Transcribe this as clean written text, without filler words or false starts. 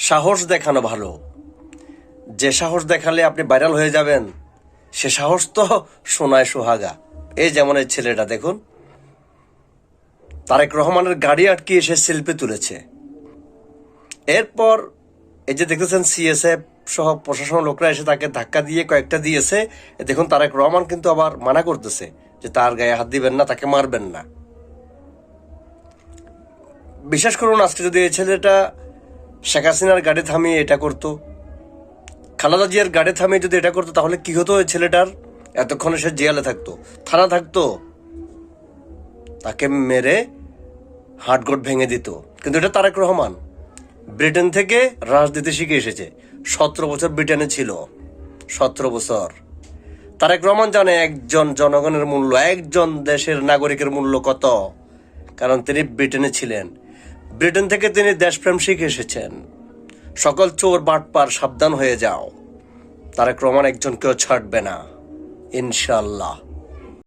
সাহস দেখানো ভালো, যে সাহস দেখালে আপনি ভাইরাল হয়ে যাবেন সে সাহস তো সোনায় সোহাগা। এই যেমন এই ছেলেটা দেখুন, তারেক রহমানের গাড়ি আটকে এসে সেলফি তুলেছে। এরপর এই যে দেখতেছেন সিএসএফ সহ প্রশাসন লোকরা এসে তাকে ধাক্কা দিয়ে কয়েকটা দিয়েছে। দেখুন তারেক রহমান কিন্তু আবার মানা করতেছে যে তার গায়ে হাত দিবেন না, তাকে মারবেন না। বিশ্বাস করুন, আজকে যদি এই ছেলেটা শেখ হাসিনার গাড়ি থামিয়ে এটা করতো, খালেদা জিয়ার গাড়ি থামিয়ে যদি এটা করতো, তাহলে কি হতো? ওই ছেলেটার এতক্ষণে সে জেলে থাকতো, থানা থাকতো, তাকে মেরে হাড়গোড় ভেঙে দিত। কিন্তু এটা তারেক রহমান ব্রিটেন থেকে রাজনীতি শিখে এসেছে, 17 বছর ব্রিটেনে ছিল, 17 বছর। তারেক রহমান জানে একজন জনগণের মূল্য, একজন দেশের নাগরিকের মূল্য কত, কারণ তিনি ব্রিটেনে ছিলেন। ব্রিটেন থেকে তিনি দেশপ্রেম শিখে এসেছেন। সকল চোর বাটপার সাবধান হয়ে যাও, তারেক রহমান একজনকেও ছাড়বে না ইনশাল্লাহ।